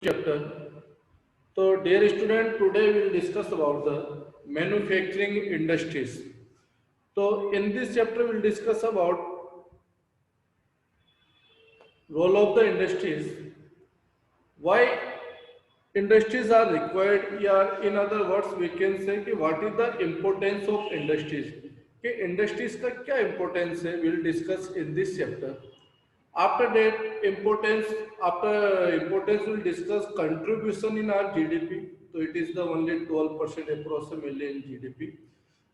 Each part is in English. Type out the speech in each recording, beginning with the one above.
chapter. So, dear student, today we will discuss about the manufacturing industries. So, in this chapter, we will discuss about role of the industries, why industries are required. Yeah, in other words, we can say कि what is the importance of industries. कि industries का क्या importance है? We will discuss in this chapter. After that, importance will discuss contribution in our GDP. So it is the only 12% approximately in GDP.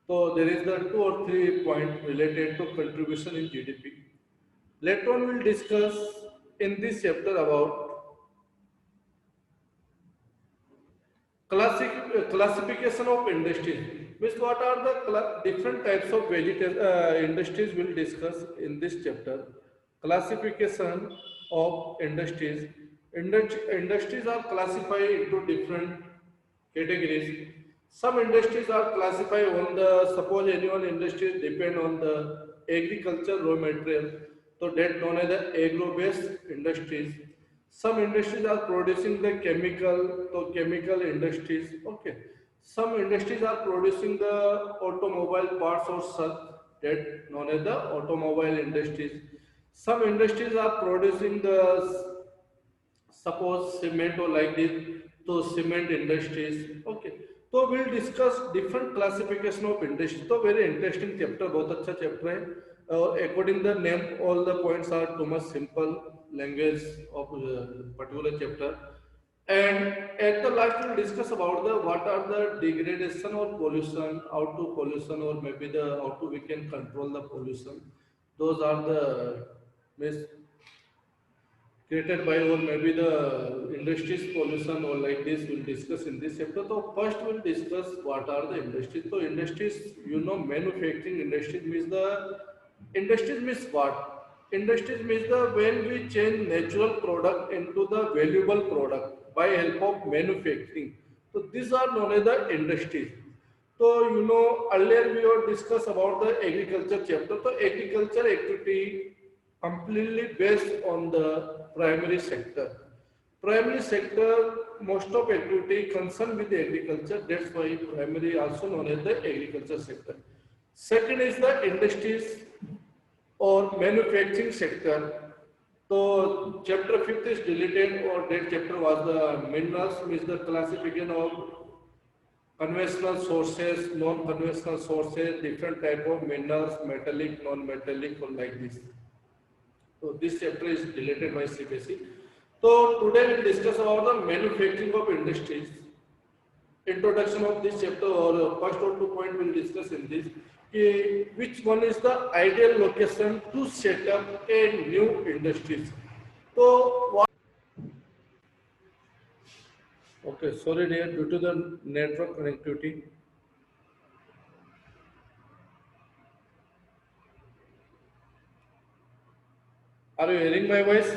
So there is the two or three point related to contribution in GDP. Later on, we'll discuss in this chapter about classification of industries. Means what are the different types of industries we'll discuss in this chapter. Classification of industries. Industries are classified into different categories. Some industries are classified on the, suppose any one industry depend on the agriculture raw material, so that known as the agro-based industries. Some industries are producing the chemical, so chemical industries. Okay. Some industries are producing the automobile parts or such, that known as the automobile industries. Some industries are producing the, suppose cement or like this, so cement industries. Okay, so we'll discuss different classification of industries. So very interesting chapter, बहुत अच्छा chapter है. According the name, all the points are too much simple language of particular chapter. And at the last we'll discuss about the what are the degradation or pollution, how to pollution, or maybe the how to we can control the pollution. Those are the means created by, or maybe the industries pollution or like this we'll discuss in this chapter. So first we'll discuss what are the industries. So industries, manufacturing industries means the industries means what? Industries means the when we change natural product into the valuable product by help of manufacturing. So these are known as the industries. So earlier we were discuss about the agriculture chapter. So agriculture activity completely based on the primary sector. Primary sector, most of activity concerned with the agriculture. That's why primary also known as the agriculture sector. Second is the industries or manufacturing sector. So chapter fifth is deleted, or that chapter was the minerals, means the classification of conventional sources, non-conventional sources, different type of minerals, metallic, non-metallic, or like this. So this chapter is deleted by CBSE. So today we will discuss about the manufacturing of industries. Introduction of this chapter, or first or two point we will discuss in this. Which one is the ideal location to set up a new industries? So what? Okay, sorry dear, due to the network connectivity. Are you hearing my voice?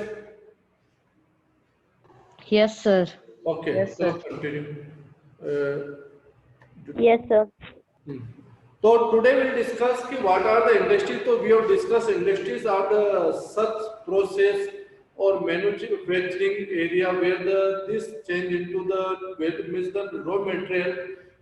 Yes, sir. Okay, Yes, so sir. continue. Uh, Yes, sir. Hmm. So today we'll discuss ki what are the industries. So we have discussed industries are the such process or manufacturing area where the this change into the where means the raw material,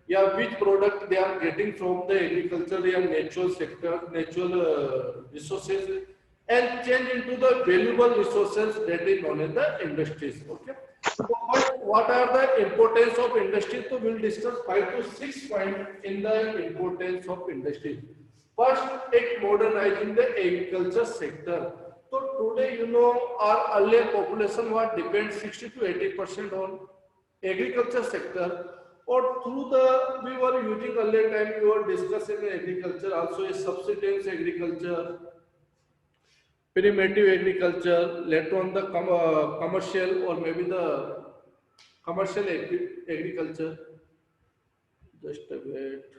yeah, which product they are getting from the agriculture or natural sector, natural resources, and change into the valuable resources, that is known as the industries. Okay. So first, what are the importance of industry? So we'll discuss 5 to 6 points in the importance of industry. First, take modernizing the agriculture sector. So today, our earlier population was depend 60 to 80% on agriculture sector, or through the we were using earlier time we were discussing agriculture also a subsistence agriculture, primitive agriculture, later on the commercial or maybe the commercial agriculture. Just a bit.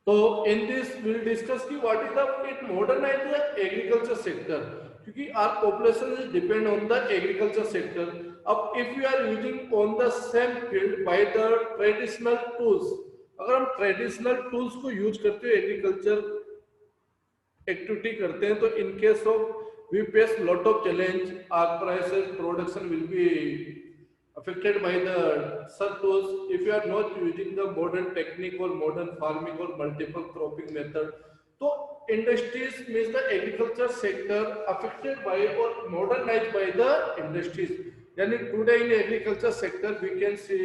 So in this we'll discuss ki what is the it modernize the agriculture sector. क्योंकि our population is depend on the agriculture sector. अब if we are using on the same field by the traditional tools, अगर हम traditional tools को use करते हो agriculture activity करते हैं, तो in case of we face lot of challenge, are prices production will be affected by the such tools if you are not using the modern technique or modern farming or multiple cropping method. So industries means the agriculture sector affected by or modernized by the industries. Yani today in agriculture sector we can see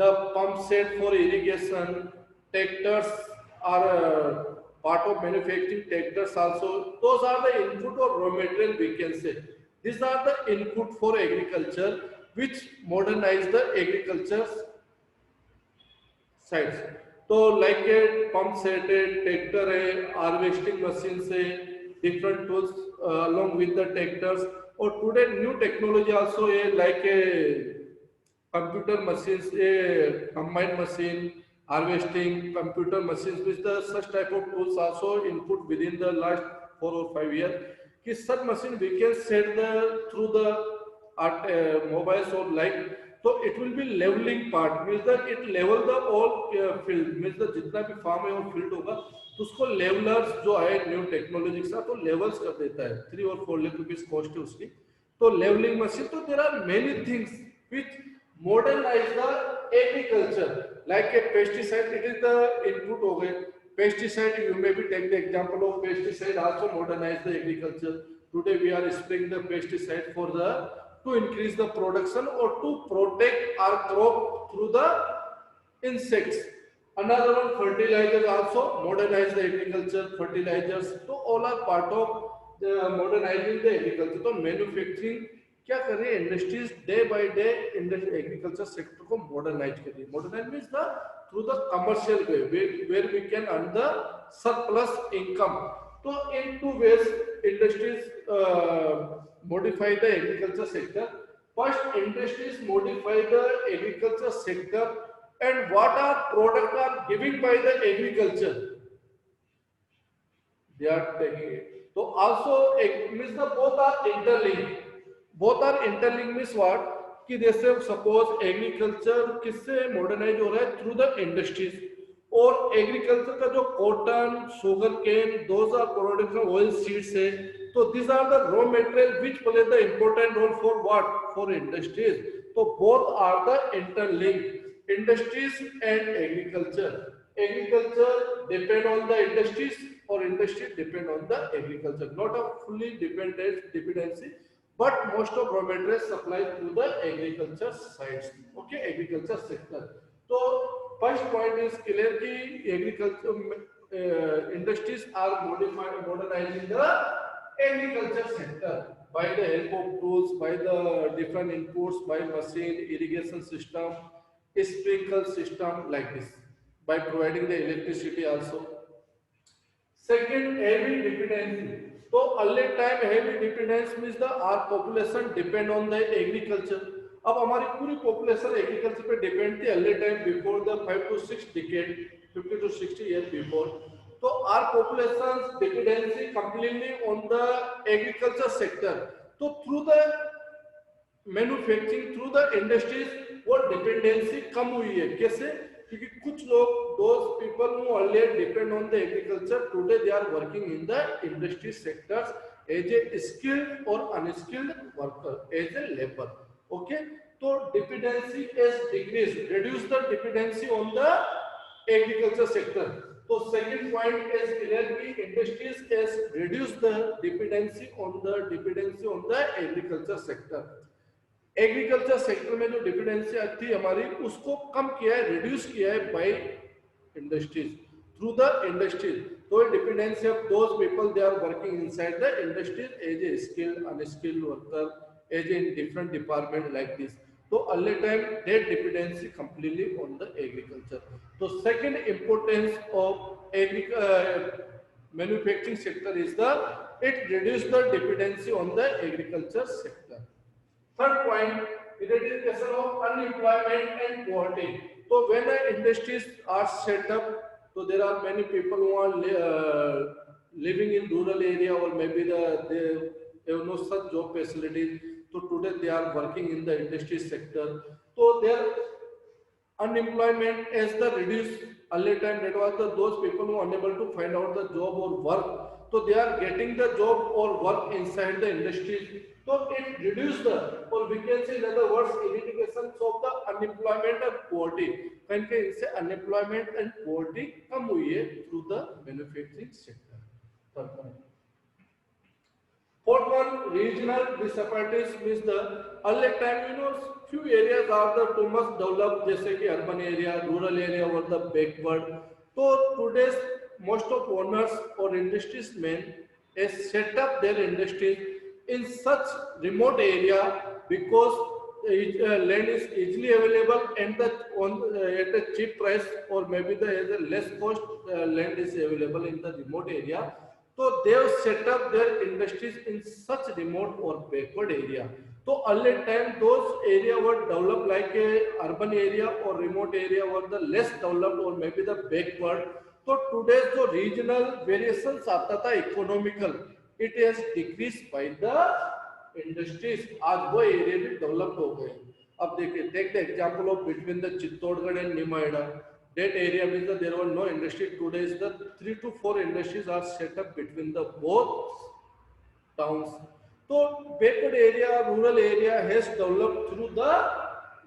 the pump set for irrigation, tractors are part of manufacturing, tractors also, those are the input or raw material we can say. These are the input for agriculture which modernize the agriculture sites. तो like के pump set है, tractor है, harvesting machine है, different tools along with the tractors. और today new technology also है like computer machines, a combined machine, harvesting, computer machines, which the such type of tools also input within the last 4 or 5 years. कि such machine we can set the through the at mobiles or like, so it will be leveling part means that it level the all field means the जितना भी farm है और field होगा तो उसको levelers जो है न्यू टेक्नोलॉजी के साथ वो levels कर देता है, 3 or 4 लाख रुपीस कॉस्ट है उसकी. तो leveling machine, तो there are many things which modernize the agriculture like a pesticide, it is the input हो गए pesticide. You may be take the example of pesticide also modernize the agriculture. Today we are spraying the pesticide for the to increase the production or to protect our crop through the insects. Another one, fertilizers also modernize the agriculture, fertilizers, so all are part of the modernizing the agriculture. तो manufacturing क्या कर रही है, industries day by day agriculture sector को modernize कर रही है. Modernize means the through the commercial way where we can earn the surplus income. तो in two ways industries modify the agriculture sector. First, industries modify the agriculture sector, and what are product are given by the agriculture, they are taking it. So also means the both are interlinked. Both are interlinked means what? कि जैसे suppose agriculture किससे modernise हो रहा है, through the industries. और agriculture का जो cotton, sugarcane, those are product oil seeds है. तो this are the raw material which play the important role for what, for industries. तो both are the interlinked, industries and agriculture. Agriculture depend on the industries or industry depend on the agriculture, not a fully dependent dependency, but most of raw materials supplied through the agriculture sites. Okay, agriculture sector. So first point is clear ki agriculture industries are modernizing the agriculture sector by the help of tools, by the different inputs, by machine, irrigation system, sprinkle system, like this, by providing the electricity also. Second, heavy dependency. So early time heavy dependence means the our population depend on the agriculture. अब हमारी पूरी population agriculture पे depend थी early time before the 5 to 6 decade, 50 to 60 years before. तो our population's dependency completely on the agriculture sector. तो through the manufacturing, through the industries वो dependency कम हुई है. कैसे? क्योंकि कुछ लोग those people who earlier depend on the agriculture, today they are working in the industry sectors as a skilled or unskilled worker, as a labor. Okay, so dependency is decreased, reduce the dependency on the agriculture sector. So second point is clearly industries has reduced the dependency on the agriculture sector. Agriculture sector में जो dependency थी हमारी उसको कम किया है, reduce किया है by industries, through the industries. तो dependency of those people they are working inside the industries as a skilled unskilled worker, as in different department like this. तो early time that dependency completely on the agriculture. तो second importance of manufacturing sector is the it reduce the dependency on the agriculture sector. Third point, eradication of unemployment and poverty. So when industries are set up, so there are many people who are living in rural area or maybe they have no such job facilities. So today they are working in the industry sector. So there unemployment as the reduced early time, that was the those people who are unable to find out the job or work, so they are getting the job or work inside the industry, so it reduced the, or we can say in other words, eradications of the unemployment and poverty, कहीं कहीं इससे unemployment and poverty कम हुई है through the manufacturing sector. Third point. Fourth one, regional disparities means the early time, few areas are the too much developed, जैसे कि urban area, rural area or the backward. So today's most of owners or industries men has set up their industries in such remote area because land is easily available and the at a cheap price, or maybe the at a less cost land is available in the remote area. So they have set up their industries in such remote or backward area. So early time those area were developed like a urban area or remote area, or the less developed or maybe the backward. So today's जो regional variations आता था economical, it has decreased by the industries. आज वो area भी developed हो गए. अब देखिए, take the example of between the Chittorgarh and Nimaida. That area means that there were no industry. Today is the 3 to 4 industries are set up between the both towns. So backward area, rural area has developed through the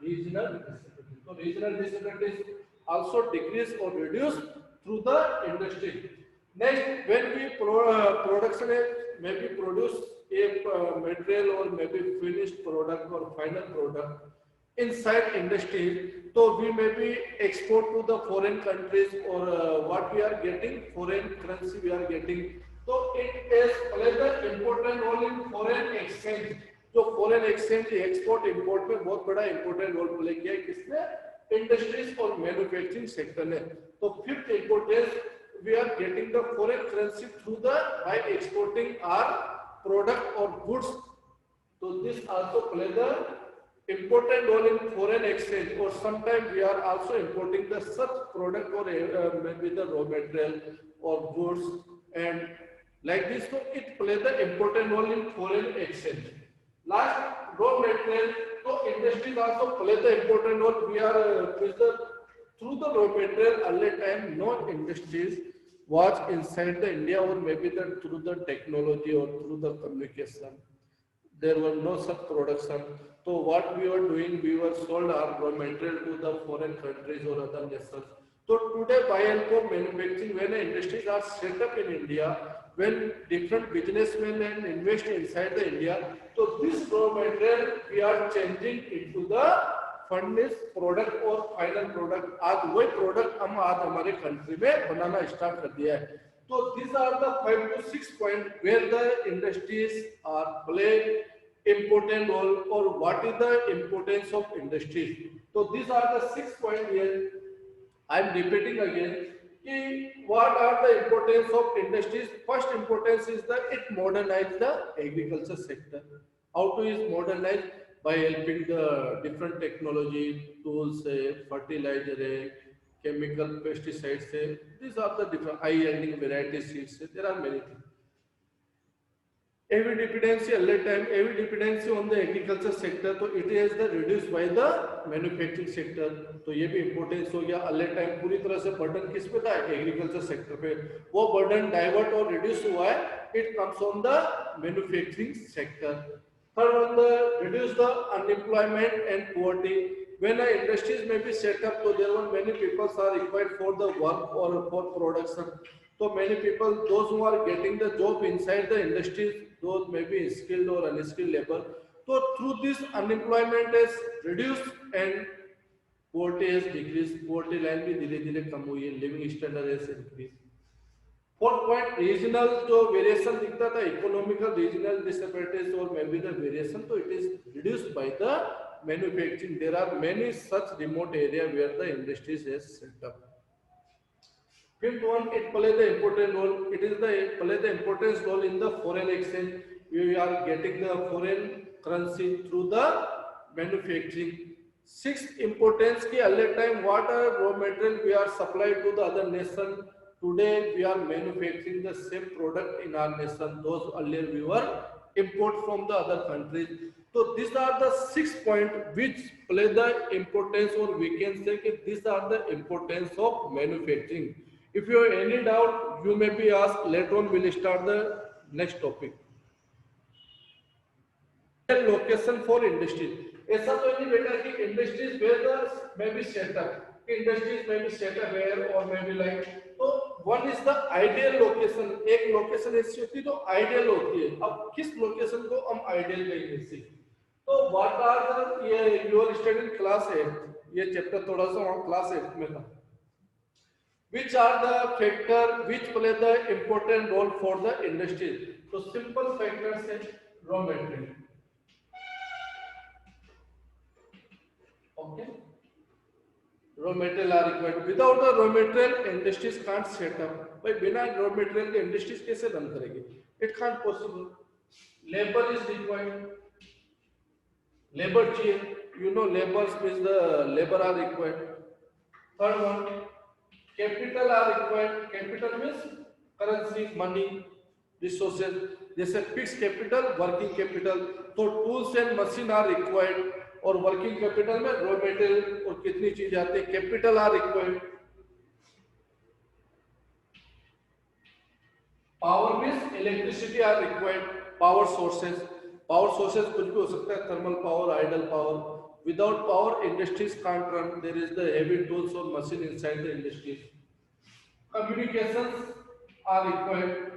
regional disabilities. So regional disabilities also decrease or reduce through the industry. Next, when we production maybe produce a material or maybe finished product or final product inside industry, so we may be export to the foreign countries, or what we are getting, foreign currency we are getting. So it is play the important role in foreign exchange. जो foreign exchange export import में बहुत बड़ा important role play किया है किसने? Industries और manufacturing sector ने. तो fifth importance, we are getting the foreign currency through the by exporting our product or goods. So this also play the important role in foreign exchange, or sometimes we are also importing the such product or maybe the raw material or goods, and like this, so it plays the important role in foreign exchange. Last, raw material, so industries also play the important role. We are through the raw material early time, no industries was inside the India, or maybe the through the technology or through the communication. There were no such production. So what we were doing, we were sold our raw material to the foreign countries or other nations. So today, buy and co manufacturing, when industries are set up in India, when different businessmen and invest inside the India, so this raw material we are changing into the finished product or final product. आज वही product हम आज हमारे country में बनाना start कर दिया है. So these are the 5 to 6 points where the industries are play important role, or what is the importance of industries. So these are the 6 points here. I am repeating again. What are the importance of industries? First importance is that it modernize the agriculture sector. How to is modernize? By helping the different technology tools, fertilizer, chemical pesticides. These are the different high yielding variety seeds. There are many things. Heavy dependency all the time, heavy dependency on the agriculture sector, तो it is the reduced by the manufacturing sector. तो ये भी importance हो गया. all the time पूरी तरह से burden किस पे था? Agriculture sector पे. वो burden divert और reduce हुआ है. It comes on the manufacturing sector. Third one, the reduce the unemployment and poverty. When the industries may be set up, so there were many people are required for the work or for production. So many people, those who are getting the job inside the industries, those may be skilled or unskilled labor. So through this, unemployment is reduced and poverty has decreased. Poverty line भी धीरे-धीरे कम हुई है. Living standard has increased. Fourth point, regional जो variation दिखता था, economical regional disparities or maybe the variation, so it is reduced by the manufacturing. There are many such remote area where the industries has set up. Fifth one, it plays the important role. It is the play the importance role in the foreign exchange. We are getting the foreign currency through the manufacturing. Sixth importance ki all the time what are raw material we are supplied to the other nation. Today we are manufacturing the same product in our nation. Those earlier we were import from the other countries. So these are the 6 points which play the importance, or we can say that these are the importance of manufacturing. If you have any doubt, you may be asked. Later on, we'll start the next topic. Location for industries. ऐसा तो नहीं बेटा कि industries where the may be set up. Industries may be set up where or may be like. तो one is the ideal location. एक location ऐसी होती है जो ideal होती है. अब किस location को हम ideal कहेंगे इसी? तो what are the ये you are studying class 8. ये chapter थोड़ा सा वहाँ class 8 में था. Which are the factor which play the important role for the industry? So simple factors है raw material. Okay. Raw material are required. Without the raw material, industries can't set up. भाई बिना raw material के industries कैसे run करेंगे? It can't possible. Labor is required. Labor चाहिए. You know, laborers means the labor are required. Third one, capital are required. Capital means currency, money, resources. जैसे fixed capital, working capital. तो tools and machine are required. और working capital में raw material और कितनी चीज आती है, capital are required. Power means electricity are required. Power sources कुछ भी हो सकता है, thermal power, hydel power. Without power industries can't run. There is the heavy tools और machine inside the industries. Communications are required.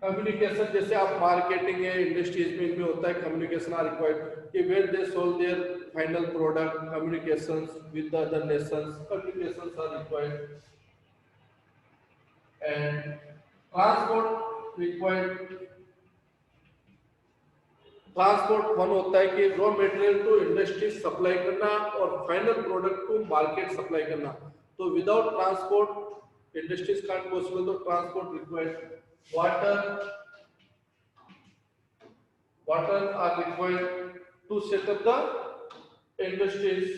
Communication जैसे आप marketing है, industries में इनमें होता है, कम्युनिकेशन आर रिक्वायर्ड कि where they sold their final product, communications with the other nations, communications are required. And transport required. Transport one होता है कि raw material to industry supply करना और फाइनल प्रोडक्ट को मार्केट सप्लाई करना. तो without transport industries can't possible. तो transport required. Water are required to set up the industries.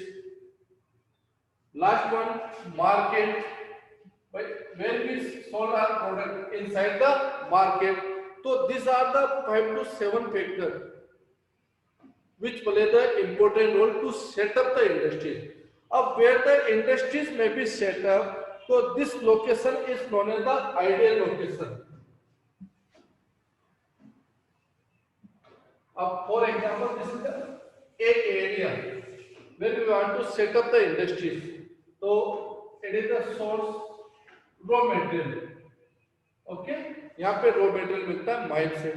Last one, market. Where we sold our product inside the market. So these are the 5 to 7 factors which play the important role to set up the industries. Of where the industries may be set up, so this location is known as the ideal location. For example, this is the area where we want to set up the industries. So it is the source raw material. Okay, यहाँ पे raw material मिलता है mile से.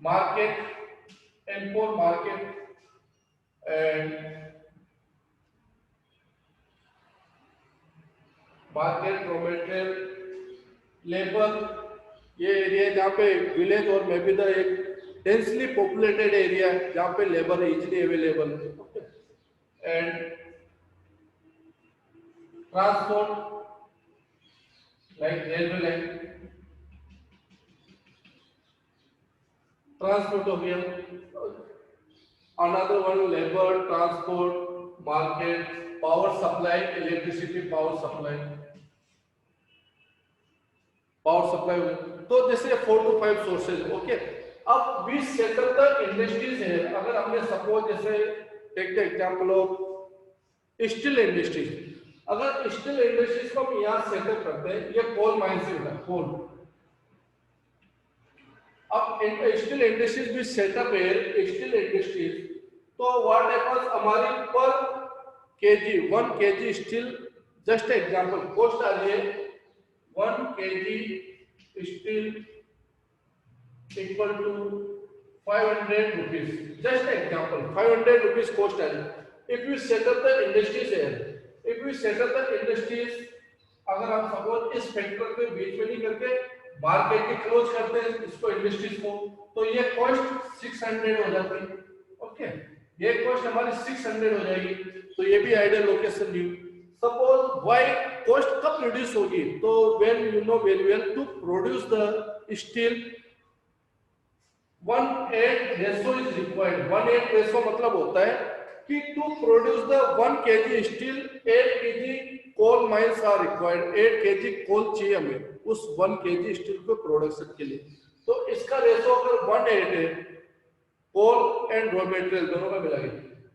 Market, M4 market and market, raw material, labor. ये area जहाँ पे village और may be the एक डेंसली पॉपुलेटेड एरिया है जहाँ पे लेबर इजीली अवेलेबल है. And transport like railway line, transport हो गया. Another one labour, transport, market, power supply, electricity power supply. तो जैसे 4 to 5 सोर्सेज. ओके, अब we set up the industries है. अगर हमने सपोज जैसे take the example of steel industries. अगर स्टील इंडस्ट्रीज को हम यहाँ सेटअप करते हैं, ये कोल माइंस है, कोल. अब स्टील इंडस्ट्रीज भी सेटअप है, स्टील इंडस्ट्रीज. तो व्हाट हैपेंस, हमारी पर kg 1 kg steel, just example cost आ रही है 1 kg steel equal to 500 rupees. Just example, 500 rupees cost है. If you set up the industries here, if you set up the industries, अगर आप suppose इस factor के बीच में नहीं करके मार्केट के क्लोज करते हैं इसको इंडस्ट्रीज को, तो ये कॉस्ट 600 हो जाती है. ओके, ये कॉस्ट हमारी 600 हो जाएगी. तो ये भी ideal location new. Suppose why cost कब रिड्यूस होगी? तो when you know very well to produce the steel 1:8 ratio is required. 1:8 ratio मतलब होता है कि to produce the 1 kg steel 8 kg coal mines are required, 8 kg coal चाहिए हमें उस 1 kg स्टील को प्रोडक्शन के लिए। तो इसका रेशो अगर 1:8 है, कोल एंड रॉ मटेरियल दोनों का मिला के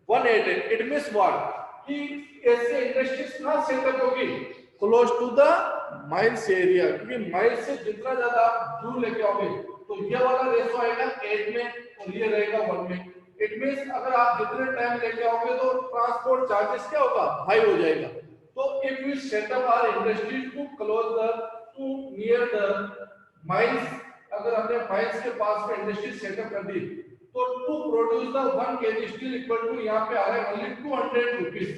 1:8 है, इट मींस व्हाट कि ऐसे इंडस्ट्रीज कहां सेटअप होगी, close to the mines area, क्योंकि माइंस से जितना ज्यादा आप दूर लेके आओगे तो ये वाला रेशो आएगा 8 में और ये रहेगा 1 में। इट मींस अगर आप जितने टाइम लेके आओगे तो ट्रांसपोर्ट चार्जेस क्या होगा, हाई हो जाएगा। तो if we set up our industry to close the to near the mines, अगर हमने माइंस के पास में इंडस्ट्री सेटअप कर दी तो to produce the 1 kg steel equal to यहाँ पे आ रहा है ओनली 200 रुपीज,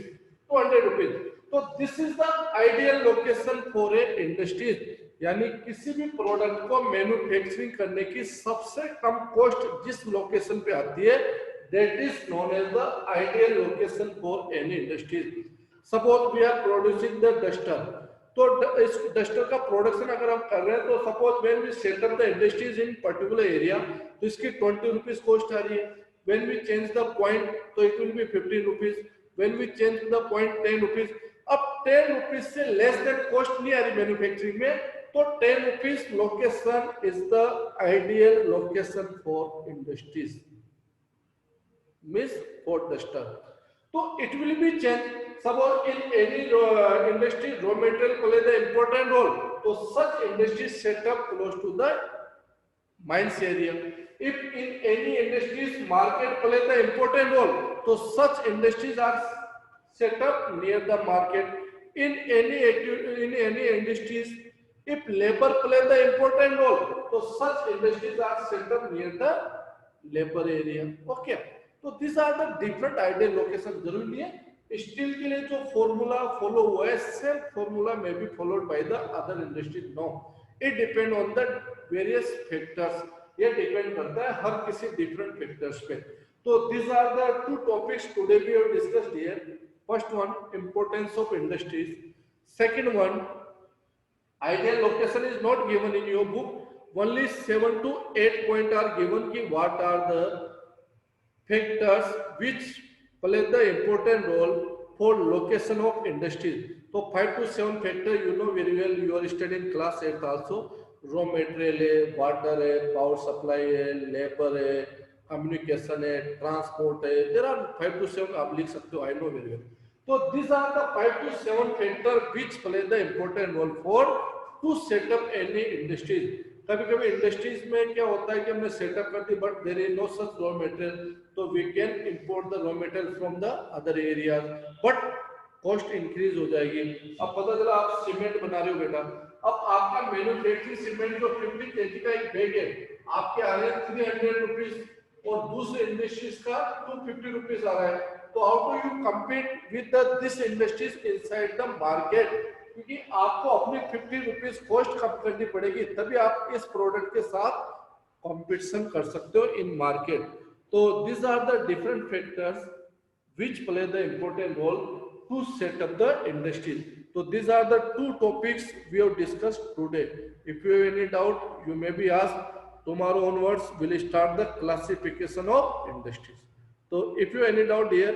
200 रुपीज। तो this is the ideal location for a industries, यानी किसी भी प्रोडक्ट को मैन्युफैक्चरिंग करने की सबसे कम कॉस्ट जिस लोकेशन पे आती है, that is known as the ideal location for any industries. Suppose we are producing the duster, तो इस डस्टर का प्रोडक्शन अगर हम कर रहे हैं तो suppose when we set up the industries in particular area तो इसकी 20 रुपीज कॉस्ट आ रही है। When we change the point it it will बी 15 rupees, when we change the point 10 rupees. अब 10 रुपीज से लेस देन कॉस्ट नहीं आ रही मैन्युफैक्चरिंग में, तो 10 rupees location is the ideal location for industries, means for duster. तो it will be change, suppose in any industry raw material play the important role, so such industries set up close to the mines area. If in any industries market play the important role, so such industries are set up near the market. In any industries if labor play the important role, so such industries are set up near the labor area. Okay, so these are the different ideal locations. जरूरी नहीं है steel के लिए जो formula follow हुआ है same formula में be followed by the other industries, no, it depend on the various factors, ये डिपेंड करता है हर किसी डिफरेंट फैक्टर्स पे। तो this are the two topics today we have discussed here. First one, importance of industries. Second one, ideal location is not given in your book, only 7 to 8 point are given कि what are the factors which play the important role for location of industries. So 5 to 7 factor you know very well, you are studying class 8 also, raw material है, water है, power supply है, labor है, communication है, transport है, there are 5 to 7 आप लिख सकते हो, I know very well. So these are the 5 to 7 factor which play the important role for to set up any industries. कभी कभी इंडस्ट्रीज में क्या होता है कि हमने सेटअप कर दी but there is no such raw material, so we can import the raw material from the other areas, but cost increase हो जाएगी। अब पता चला आप सीमेंट बना रहे हो बेटा, अब आपका मैन्युफैक्चरिंग सीमेंट जो 50 kg का एक बैग है आपके आ रहे हैं 300 रुपीज और दूसरे इंडस्ट्रीज का 250 रुपीज आ रहा है, तो how do you compete with this industries inside the market, क्योंकि आपको अपनी 50 रुपीज कॉस्ट कम करनी पड़ेगी तभी आप इस प्रोडक्ट के साथ कंपटीशन कर सकते हो इन मार्केट। तो this are the different factors which play the important role to set up the industries. तो this are the two topics we have discussed today. If you have any doubt you may be ask, tomorrow onwards we'll start the classification of industries. So if you have any doubt here